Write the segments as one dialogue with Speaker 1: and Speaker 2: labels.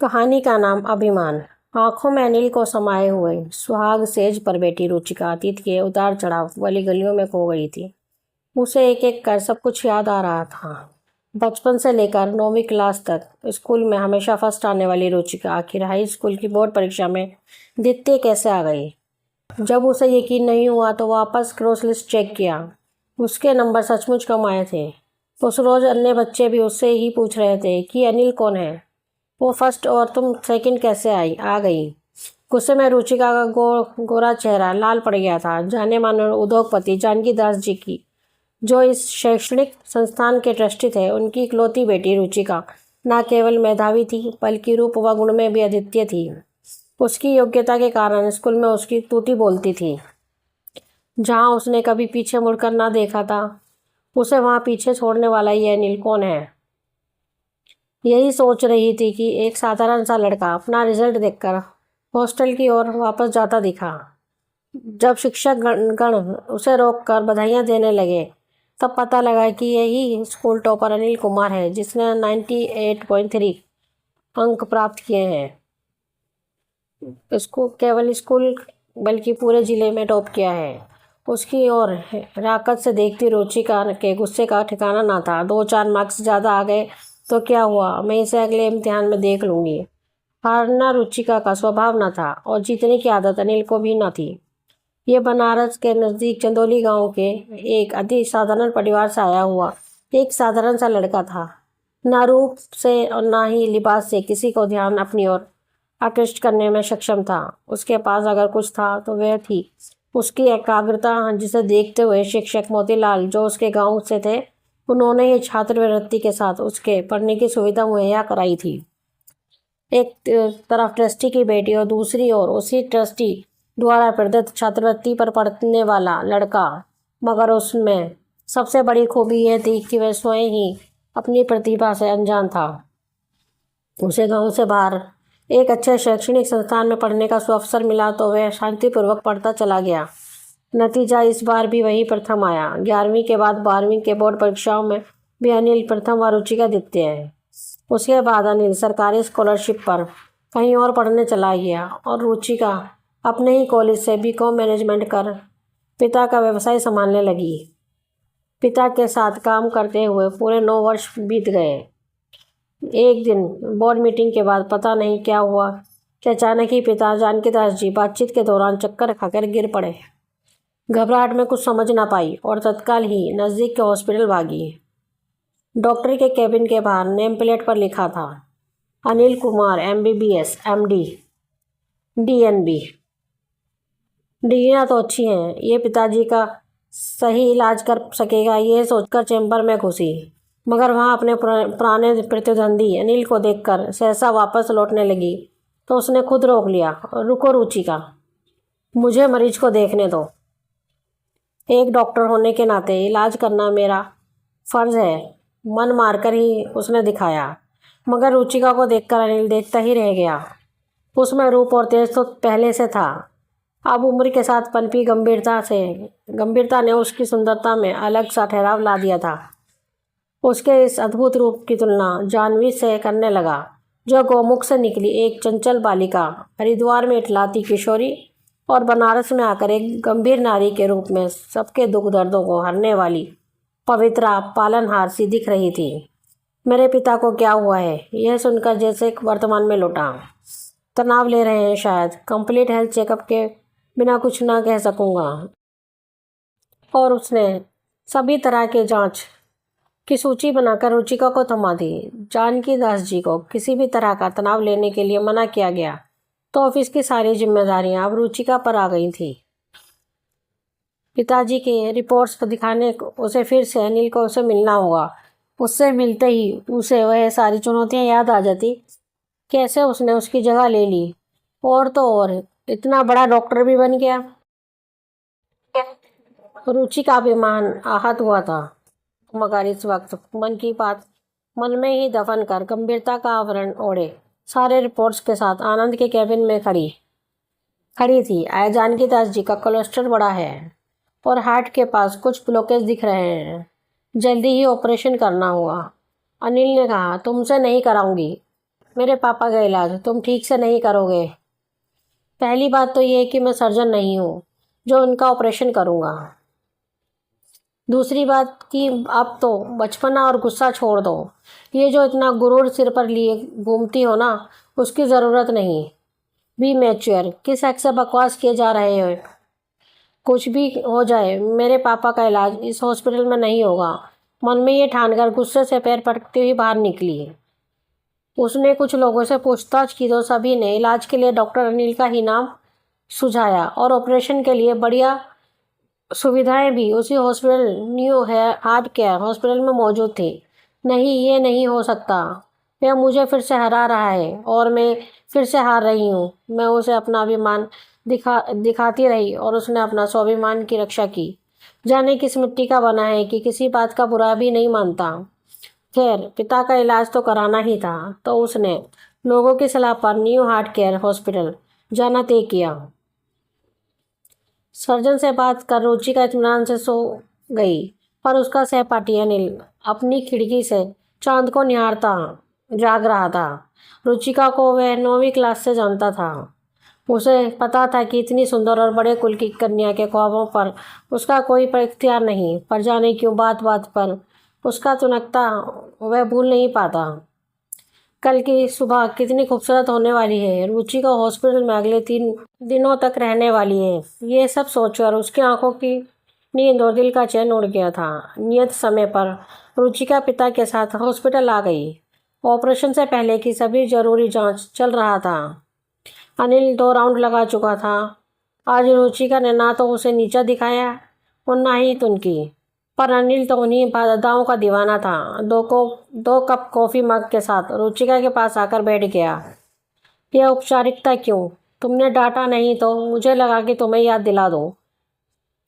Speaker 1: कहानी का नाम अभिमान। आंखों में अनिल को समाये हुए सुहाग सेज पर बैठी रुचिका अतीत के उतार चढ़ाव वाली गलियों में खो गई थी। उसे एक एक कर सब कुछ याद आ रहा था। बचपन से लेकर 9वीं क्लास तक स्कूल में हमेशा फर्स्ट आने वाली रुचिका आखिर हाई स्कूल की बोर्ड परीक्षा में द्वितीय कैसे आ गई। जब उसे यकीन नहीं हुआ तो वापस क्रॉस लिस्ट चेक किया। उसके नंबर सचमुच कम आए थे। उस रोज अन्य बच्चे भी उससे ही पूछ रहे थे कि अनिल कौन है, वो फर्स्ट और तुम सेकंड कैसे आ गई। गुस्से में रुचिका का गोरा चेहरा लाल पड़ गया था। जाने माने उद्योगपति जानकी दास जी की, जो इस शैक्षणिक संस्थान के ट्रस्टी थे, उनकी इकलौती बेटी रुचिका न केवल मेधावी थी बल्कि रूप व गुण में भी अद्वितीय थी। उसकी योग्यता के कारण स्कूल में उसकी तूती बोलती थी। जहाँ उसने कभी पीछे मुड़कर ना देखा था, उसे वहाँ पीछे छोड़ने वाला ये अनिल कौन है। यही सोच रही थी कि एक साधारण सा लड़का अपना रिजल्ट देखकर हॉस्टल की ओर वापस जाता दिखा। जब शिक्षक गण उसे रोककर बधाइयाँ देने लगे, तब पता लगा कि यही स्कूल टॉपर अनिल कुमार है, जिसने 98.3 अंक प्राप्त किए हैं। इसको केवल स्कूल बल्कि पूरे जिले में टॉप किया है। उसकी ओर राकत से देखती रुचिका के गुस्से का ठिकाना ना था। 2-4 मार्क्स ज़्यादा आ गए तो क्या हुआ, मैं इसे अगले इम्तिहान में देख लूँगी। हारना रुचिका का स्वभाव न था और जीतने की आदत अनिल को भी न थी। ये बनारस के नज़दीक चंदौली गांव के एक अति साधारण परिवार से आया हुआ एक साधारण सा लड़का था। न रूप से और न ही लिबास से किसी को ध्यान अपनी ओर आकृष्ट करने में सक्षम था। उसके पास अगर कुछ था तो वह थी उसकी एकाग्रता, जिसे देखते हुए शिक्षक मोतीलाल, जो उसके गाँव से थे, उन्होंने ही छात्रवृत्ति के साथ उसके पढ़ने की सुविधा मुहैया कराई थी। एक तरफ ट्रस्टी की बेटी और दूसरी ओर उसी ट्रस्टी द्वारा प्रदत्त छात्रवृत्ति पर पढ़ने वाला लड़का। मगर उसमें सबसे बड़ी खूबी यह थी कि वह स्वयं ही अपनी प्रतिभा से अनजान था। उसे गांव से बाहर एक अच्छे शैक्षणिक संस्थान में पढ़ने का अवसर मिला तो वह शांतिपूर्वक पढ़ता चला गया। नतीजा इस बार भी वही प्रथम आया। 11वीं के बाद 12वीं के बोर्ड परीक्षाओं में भी अनिल प्रथम व रुचिका द्वितीय है। उसके बाद अनिल सरकारी स्कॉलरशिप पर कहीं और पढ़ने चला गया और रुचिका अपने ही कॉलेज से बीकॉम मैनेजमेंट कर पिता का व्यवसाय संभालने लगी। पिता के साथ काम करते हुए पूरे 9 वर्ष बीत गए। एक दिन बोर्ड मीटिंग के बाद पता नहीं क्या हुआ कि अचानक ही पिता जानकी दास जी बातचीत के दौरान चक्कर खाकर गिर पड़े। घबराहट में कुछ समझ ना पाई और तत्काल ही नज़दीक के हॉस्पिटल भागी। डॉक्टर के केबिन के बाहर नेम प्लेट पर लिखा था, Anil Kumar MBBS MD DNB। डिग्रियाँ तो अच्छी हैं, ये पिताजी का सही इलाज कर सकेगा, ये सोचकर चैम्बर में घुसी। मगर वहाँ अपने पुराने प्रतिद्वंदी अनिल को देखकर सहसा वापस लौटने लगी तो उसने खुद रोक लिया। रुको रुचिका, मुझे मरीज को देखने दो। एक डॉक्टर होने के नाते इलाज करना मेरा फर्ज है, मन मारकर ही उसने दिखाया। मगर रुचिका को देखकर अनिल देखता ही रह गया। उसमें रूप और तेज तो पहले से था, अब उम्र के साथ पनपी गंभीरता ने उसकी सुंदरता में अलग सा ठहराव ला दिया था। उसके इस अद्भुत रूप की तुलना जाह्नवी से करने लगा, जो गौमुख से निकली एक चंचल बालिका, हरिद्वार में इटलाती किशोरी और बनारस में आकर एक गंभीर नारी के रूप में सबके दुख दर्दों को हरने वाली पवित्रा पालनहार सी दिख रही थी। मेरे पिता को क्या हुआ है, यह सुनकर जैसे वर्तमान में लौटा। तनाव ले रहे हैं शायद, कंप्लीट हेल्थ चेकअप के बिना कुछ ना कह सकूँगा। और उसने सभी तरह के जांच की सूची बनाकर रुचिका को थमा दी। जानकी दास जी को किसी भी तरह का तनाव लेने के लिए मना किया गया तो ऑफिस की सारी जिम्मेदारियां अब रुचिका पर आ गई थी। पिताजी के रिपोर्ट्स को दिखाने उसे फिर से अनिल को उसे मिलना होगा। उससे मिलते ही उसे वह सारी चुनौतियां याद आ जाती, कैसे उसने उसकी जगह ले ली और तो और इतना बड़ा डॉक्टर भी बन गया। रुचिका का अभिमान आहत हुआ था, मगर इस वक्त मन की बात मन में ही दफन कर गंभीरता का आवरण ओढ़े सारे रिपोर्ट्स के साथ आनंद के कैबिन में खड़ी थी। आय जानकी दास जी का कोलेस्ट्रॉल बढ़ा है और हार्ट के पास कुछ ब्लॉकेज दिख रहे हैं, जल्दी ही ऑपरेशन करना होगा। अनिल ने कहा, तुमसे नहीं कराऊंगी। मेरे पापा का इलाज तुम ठीक से नहीं करोगे। पहली बात तो ये कि मैं सर्जन नहीं हूँ जो उनका ऑपरेशन करूँगा। दूसरी बात कि अब तो बचपना और गुस्सा छोड़ दो। ये जो इतना गुरूर सिर पर लिए घूमती हो ना, उसकी ज़रूरत नहीं। Be mature. किस हक से बकवास किए जा रहे हो? कुछ भी हो जाए, मेरे पापा का इलाज इस हॉस्पिटल में नहीं होगा। मन में ये ठानकर गुस्से से पैर पटकती हुई बाहर निकली। उसने कुछ लोगों से पूछताछ की तो सभी ने इलाज के लिए डॉक्टर अनिल का ही नाम सुझाया और ऑपरेशन के लिए बढ़िया सुविधाएं भी उसी हॉस्पिटल न्यू है हार्ट केयर हॉस्पिटल में मौजूद थी। नहीं, ये नहीं हो सकता। वह मुझे फिर से हरा रहा है और मैं फिर से हार रही हूँ। मैं उसे अपना अभिमान दिखाती रही और उसने अपना स्वाभिमान की रक्षा की। जाने किस मिट्टी का बना है कि किसी बात का बुरा भी नहीं मानता। खैर, पिता का इलाज तो कराना ही था, तो उसने लोगों की सलाह पर न्यू हार्ट केयर हॉस्पिटल जाना तय किया। सर्जन से बात कर रुचिका इत्मीनान से सो गई, पर उसका सहपाठी अनिल अपनी खिड़की से चांद को निहारता जाग रहा था। रुचिका को वह 9वीं क्लास से जानता था। उसे पता था कि इतनी सुंदर और बड़े कुल की कन्या के ख्वाबों पर उसका कोई इख्तियार नहीं, पर जाने क्यों बात बात पर उसका तुनकता वह भूल नहीं पाता। कल की सुबह कितनी खूबसूरत होने वाली है। रुचिका हॉस्पिटल में अगले 3 दिनों तक रहने वाली है। ये सब सोचकर उसकी आंखों की नींद और दिल का चैन उड़ गया था। नियत समय पर रुचिका पिता के साथ हॉस्पिटल आ गई। ऑपरेशन से पहले की सभी जरूरी जांच चल रहा था। अनिल 2 राउंड लगा चुका था। आज रुचिका ने ना तो उसे नीचा दिखाया और ना ही तुनकी, पर अनिल तो उन्हीं दावों का दीवाना था। 2 कप कॉफ़ी मग के साथ रुचिका के पास आकर बैठ गया। यह औपचारिकता क्यों? तुमने डांटा नहीं तो मुझे लगा कि तुम्हें याद दिला दूं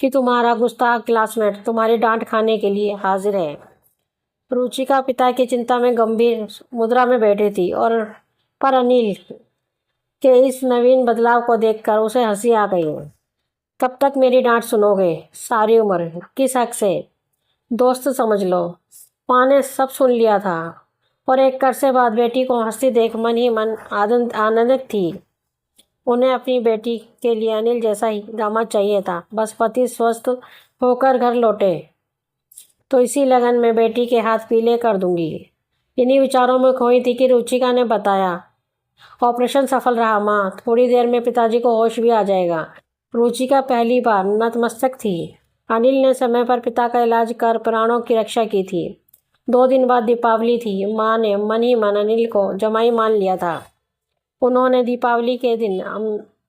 Speaker 1: कि तुम्हारा गुस्ताख क्लासमेट तुम्हारी डांट खाने के लिए हाजिर है। रुचिका पिता की चिंता में गंभीर मुद्रा में बैठी थी और पर अनिल के इस नवीन बदलाव को देखकर उसे हंसी आ गई। कब तक मेरी डांट सुनोगे? सारी उम्र। किस हक से? दोस्त समझ लो। माँ ने सब सुन लिया था और एक अरसे बाद बेटी को हंसती देख मन ही मन आनंदित थी। उन्हें अपनी बेटी के लिए अनिल जैसा ही दामाद चाहिए था। बस पति स्वस्थ होकर घर लौटे तो इसी लगन में बेटी के हाथ पीले कर दूंगी। इन्हीं विचारों में खोई थी कि रुचिका ने बताया, ऑपरेशन सफल रहा माँ। थोड़ी देर में पिताजी को होश भी आ जाएगा। रुचिका पहली बार नतमस्तक थी। अनिल ने समय पर पिता का इलाज कर प्राणों की रक्षा की थी। 2 दिन बाद दीपावली थी। माँ ने मन ही मन अनिल को जमाई मान लिया था। उन्होंने दीपावली के दिन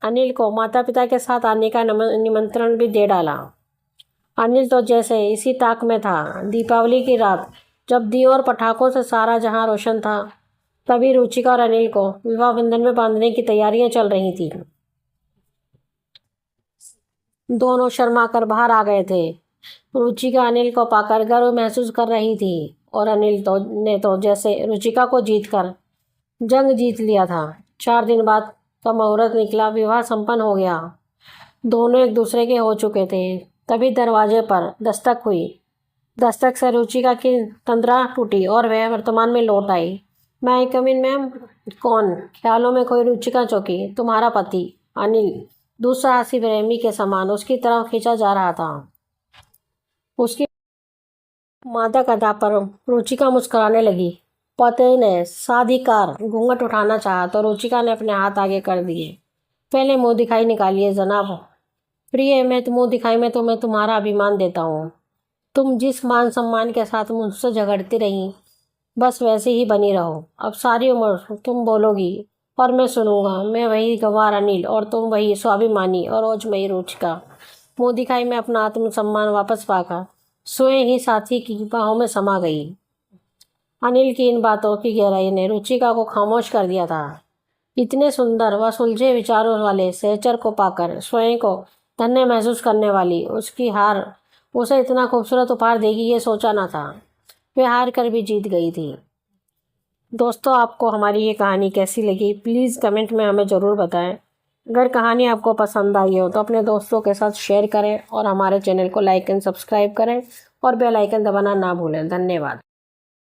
Speaker 1: अनिल को माता पिता के साथ आने का निमंत्रण भी दे डाला। अनिल तो जैसे इसी ताक में था। दीपावली की रात जब दियों और पटाखों से सारा जहां रोशन था, तभी रुचिका और अनिल को विवाह बंधन में बांधने की तैयारियां चल रही थी। दोनों शर्मा कर बाहर आ गए थे। रुचिका अनिल को पाकर गर्व महसूस कर रही थी और अनिल ने तो जैसे रुचिका को जीतकर जंग जीत लिया था। 4 दिन बाद का मुहूर्त निकला, विवाह संपन्न हो गया। दोनों एक दूसरे के हो चुके थे। तभी दरवाजे पर दस्तक हुई। दस्तक से रुचिका की तंद्रा टूटी और वह वर्तमान में लौट आई। मैं कम इन मैम। कौन? ख्यालों में कोई रुचिका चौकी। तुम्हारा पति अनिल दुस्साहसी प्रेमी के समान उसकी तरफ खींचा जा रहा था। उसकी मादक अदा पर रुचिका मुस्कुराने लगी। पति ने साधिकार घूंघट उठाना चाहा तो रुचिका ने अपने हाथ आगे कर दिए। पहले मुंह दिखाई निकालिए जनाब। प्रिय, मैं मुंह दिखाई में तुम्हें तुम्हारा अभिमान देता हूँ। तुम जिस मान सम्मान के साथ मुझसे झगड़ती रही, बस वैसे ही बनी रहो। अब सारी उम्र तुम बोलोगी और मैं सुनूंगा। मैं वही गंवार अनिल और तुम वही स्वाभिमानी और ओजमयी रुचिका। मुंह दिखाई में अपना आत्मसम्मान वापस पाकर स्वयं ही साथी की बाहों में समा गई। अनिल की इन बातों की गहराई ने रुचिका को खामोश कर दिया था। इतने सुंदर व सुलझे विचारों वाले सहचर को पाकर स्वयं को धन्य महसूस करने वाली उसकी हार उसे इतना खूबसूरत उपहार देगी ये सोचा ना था। वह हार कर भी जीत गई थी। दोस्तों, आपको हमारी ये कहानी कैसी लगी प्लीज़ कमेंट में हमें ज़रूर बताएं। अगर कहानी आपको पसंद आई हो तो अपने दोस्तों के साथ शेयर करें और हमारे चैनल को लाइक एंड सब्सक्राइब करें और बेल आइकन दबाना ना भूलें। धन्यवाद।